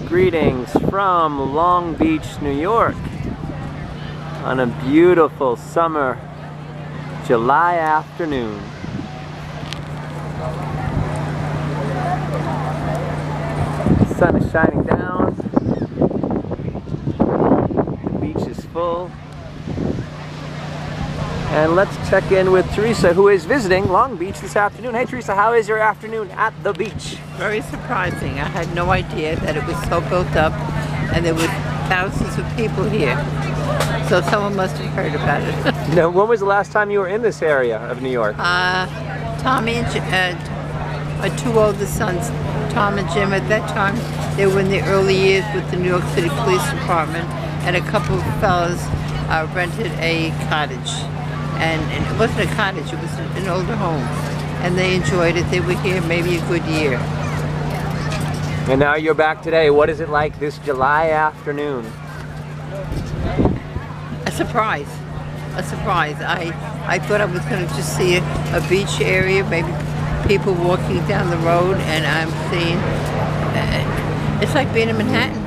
Greetings from Long Beach, New York on a beautiful summer July afternoon. The sun is shining down, the beach is full, and let's check in with Teresa, who is visiting Long Beach this afternoon. Hey Teresa, how is your afternoon at the beach? Very surprising. I had no idea that it was so built up and there were thousands of people here. So someone must have heard about it. Now, when was the last time you were in this area of New York? Tommy and my two oldest sons, Tom and Jim, at that time, they were in the early years with the New York City Police Department, and a couple of fellas rented a cottage. And it wasn't a cottage, it was an older home. And they enjoyed it. They were here maybe a good year. And now you're back today. What is it like this July afternoon? A surprise. A surprise. I thought I was going to just see a beach area, maybe people walking down the road, and I'm seeing, it's like being in Manhattan.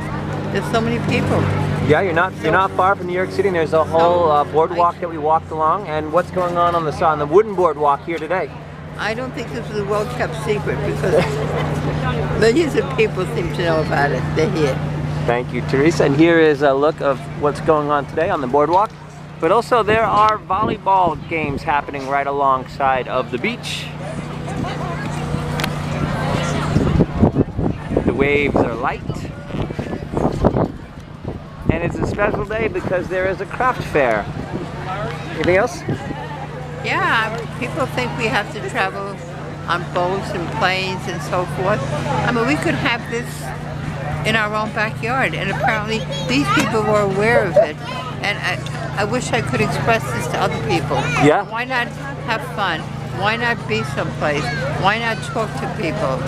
There's so many people. Yeah, you're not far from New York City. There's a whole boardwalk that we walked along. And what's going on the Wooden Boardwalk here today? I don't think this is a well-kept secret because millions of people seem to know about it. They're here. Thank you, Teresa. And here is a look of what's going on today on the boardwalk. But also there are volleyball games happening right alongside of the beach. The waves are light. And it's a special day because there is a craft fair. Anything else? Yeah, people think we have to travel on boats and planes and so forth. I mean, we could have this in our own backyard, and apparently these people were aware of it. And I wish I could express this to other people. Yeah. Why not have fun? Why not be someplace? Why not talk to people?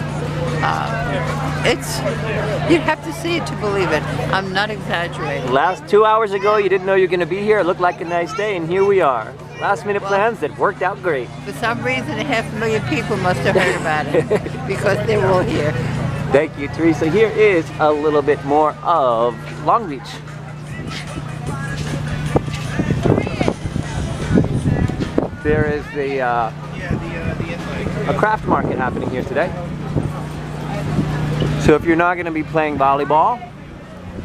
You have to see it to believe it. I'm not exaggerating. Last 2 hours ago, you didn't know you were going to be here. It looked like a nice day, and here we are. Last minute plans that worked out great. For some reason, 500,000 people must have heard about it because they were all here. Thank you, Teresa. Here is a little bit more of Long Beach. There is a craft market happening here today. So if you're not going to be playing volleyball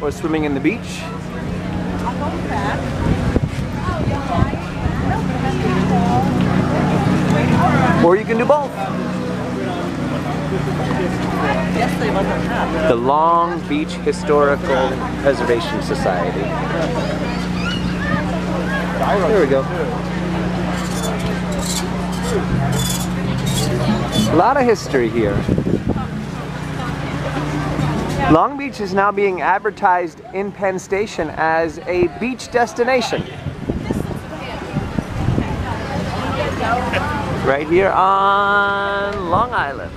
or swimming in the beach, or you can do both. The Long Beach Historical Preservation Society. There we go. A lot of history here. Long Beach is now being advertised in Penn Station as a beach destination. Right here on Long Island.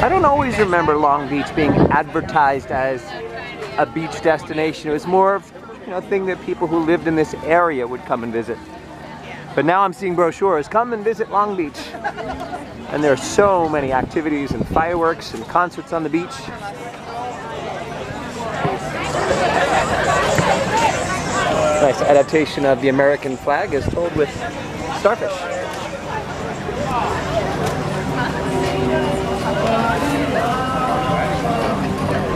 I don't always remember Long Beach being advertised as a beach destination. It was more of a thing that people who lived in this area would come and visit. But now I'm seeing brochures, come and visit Long Beach. And there are so many activities and fireworks and concerts on the beach. Nice adaptation of the American flag as told with starfish.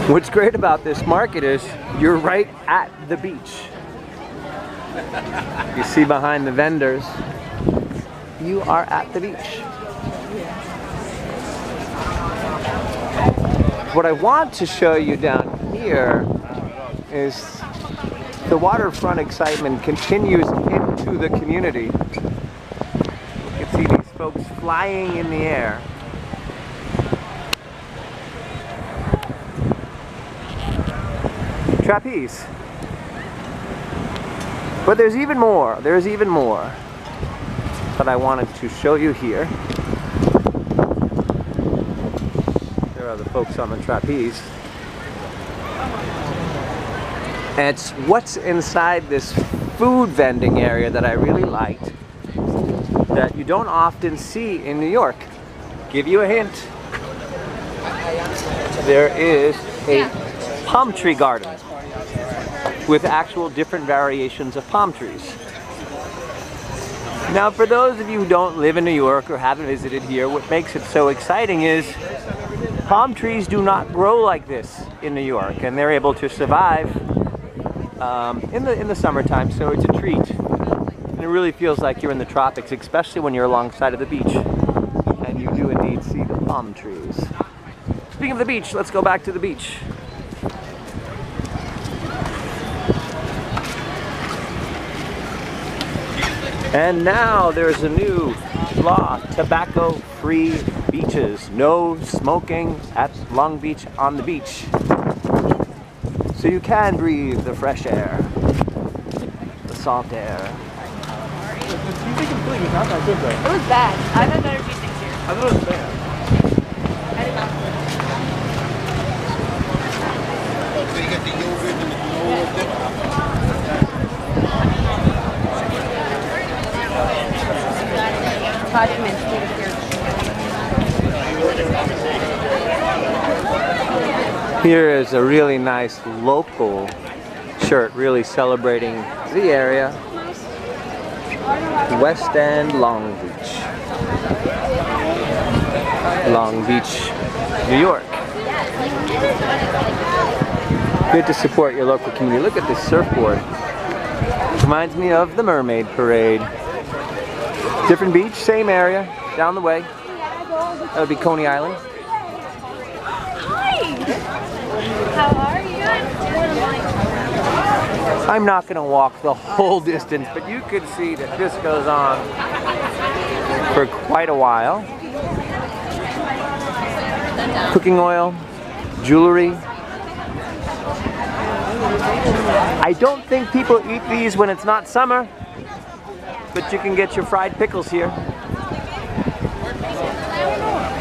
What's great about this market is you're right at the beach. You see behind the vendors, you are at the beach. What I want to show you down here is the waterfront excitement continues into the community. You can see these folks flying in the air. Trapeze. But there's even more. There's even more that I wanted to show you here. There are the folks on the trapeze. And it's what's inside this food vending area that I really liked that you don't often see in New York. Give you a hint. there is a palm tree garden with actual different variations of palm trees. Now, for those of you who don't live in New York or haven't visited here, what makes it so exciting is palm trees do not grow like this in New York, and they're able to survive in the summertime, so it's a treat. And it really feels like you're in the tropics, especially when you're alongside of the beach. And you do indeed see the palm trees. Speaking of the beach, let's go back to the beach. And now there's a new law, tobacco-free beaches. No smoking at Long Beach on the beach. So you can breathe the fresh air, the salt air. The music completely was not that good though. It was bad. I've had better tastings here. I thought it was bad. I did not. So you got the yogurt and the granola dip. Here is a really nice local shirt, really celebrating the area. West End, Long Beach. Long Beach, New York. Good to support your local community. Look at this surfboard. Reminds me of the Mermaid Parade. Different beach, same area, down the way. That would be Coney Island. Hi! How are you? I'm not going to walk the whole distance, but you could see that this goes on for quite a while. Cooking oil, jewelry. I don't think people eat these when it's not summer, but you can get your fried pickles here.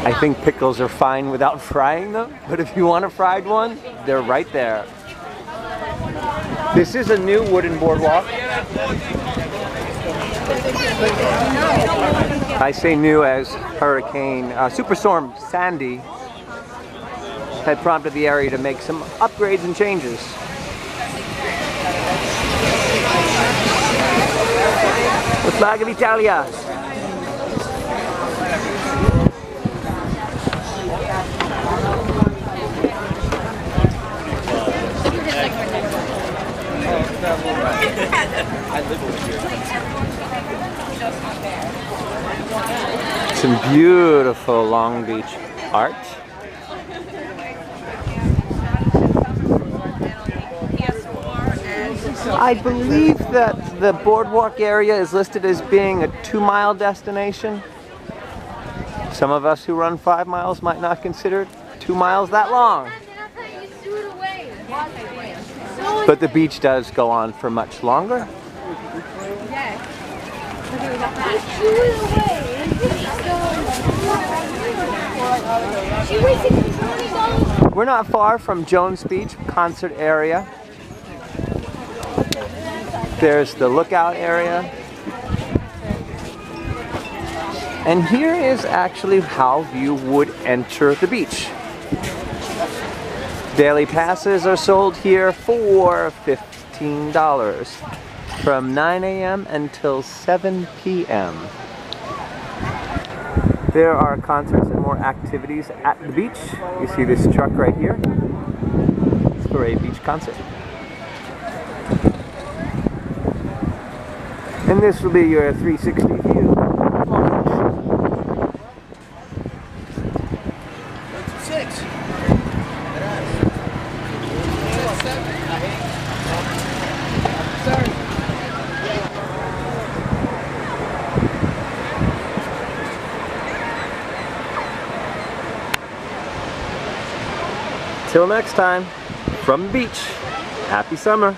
I think pickles are fine without frying them, but if you want a fried one, they're right there. This is a new wooden boardwalk. I say new as Superstorm Sandy had prompted the area to make some upgrades and changes. The flag of Italia. Some beautiful Long Beach art. I believe that the boardwalk area is listed as being a 2-mile destination. Some of us who run 5 miles might not consider 2 miles that long. But the beach does go on for much longer. We're not far from Jones Beach concert area. There's the lookout area. And here is actually how you would enter the beach. Daily passes are sold here for $15 from 9 a.m. until 7 p.m. There are concerts and more activities at the beach. You see this truck right here. It's for a beach concert. And this will be your 360 view of Long Beach. 6. Till next time, from the beach, happy summer.